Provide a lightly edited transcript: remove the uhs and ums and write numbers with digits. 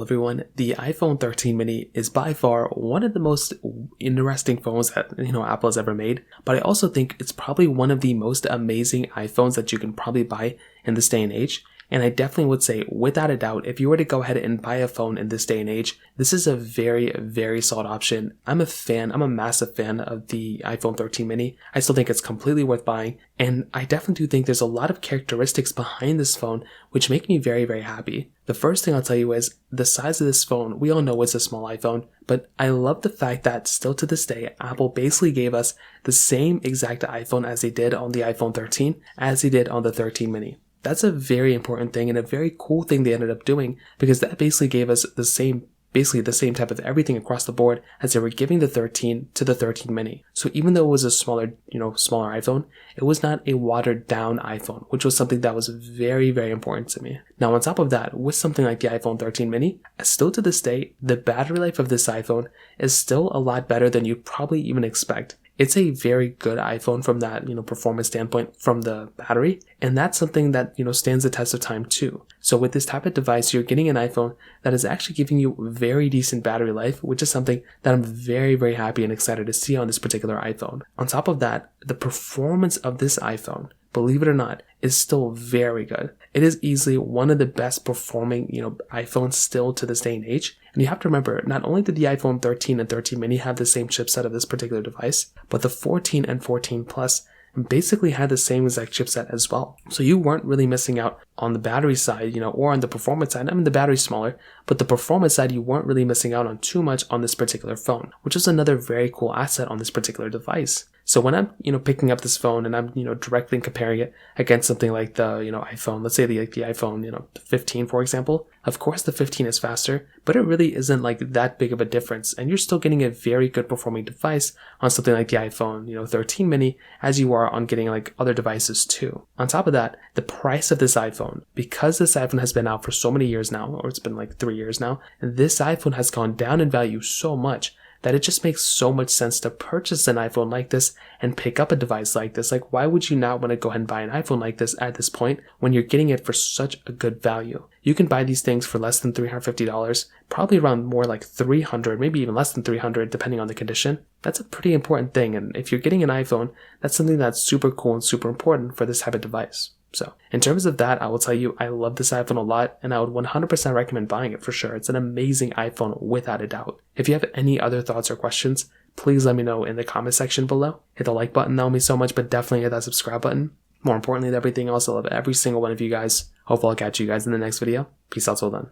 Well, everyone, the iPhone 13 mini is by far one of the most interesting phones that, Apple has ever made, but I also think it's probably one of the most amazing iPhones that you can probably buy in this day and age. And I definitely would say, without a doubt, if you were to go ahead and buy a phone in this day and age, this is a very, very solid option. I'm a massive fan of the iPhone 13 mini. I still think it's completely worth buying. And I definitely do think there's a lot of characteristics behind this phone which make me very, very happy. The first thing I'll tell you is the size of this phone. We all know it's a small iPhone, but I love the fact that still to this day, Apple basically gave us the same exact iPhone as they did on the iPhone 13 as they did on the 13 mini. That's a very important thing and a very cool thing they ended up doing, because that basically gave us the same type of everything across the board as they were giving the 13 to the 13 mini. So even though it was a smaller iPhone, it was not a watered down iPhone, which was something that was very, very important to me. Now, on top of that, with something like the iPhone 13 mini, still to this day, the battery life of this iPhone is still a lot better than you probably even expect. It's a very good iPhone from that, performance standpoint from the battery. And that's something that, stands the test of time too. So with this type of device, you're getting an iPhone that is actually giving you very decent battery life, which is something that I'm very, very happy and excited to see on this particular iPhone. On top of that, the performance of this iPhone, believe it or not, is still very good. It is easily one of the best performing, iPhones still to this day and age. And you have to remember, not only did the iPhone 13 and 13 mini have the same chipset of this particular device, but the 14 and 14 Plus basically had the same exact chipset as well. So you weren't really missing out on the battery side, or on the performance side. I mean, the battery's smaller, but the performance side, you weren't really missing out on too much on this particular phone, which is another very cool asset on this particular device. So when I'm, picking up this phone and I'm, directly comparing it against something like the, iPhone, let's say the iPhone, 15, for example, of course the 15 is faster, but it really isn't like that big of a difference. And you're still getting a very good performing device on something like the iPhone, 13 mini, as you are on getting like other devices too. On top of that, the price of this iPhone, because this iPhone has been out for so many years now, or it's been like 3 years now, this iPhone has gone down in value so much that it just makes so much sense to purchase an iPhone like this and pick up a device like this. Like, why would you not want to go ahead and buy an iPhone like this at this point when you're getting it for such a good value? You can buy these things for less than $350, probably around more like $300, maybe even less than $300, depending on the condition. That's a pretty important thing. And if you're getting an iPhone, that's something that's super cool and super important for this type of device. So in terms of that, I will tell you, I love this iPhone a lot, and I would 100% recommend buying it for sure. It's an amazing iPhone without a doubt. If you have any other thoughts or questions, please let me know in the comment section below. Hit the like button, that will mean so much, but definitely hit that subscribe button. More importantly than everything else, I love every single one of you guys. Hopefully I'll catch you guys in the next video. Peace out till then.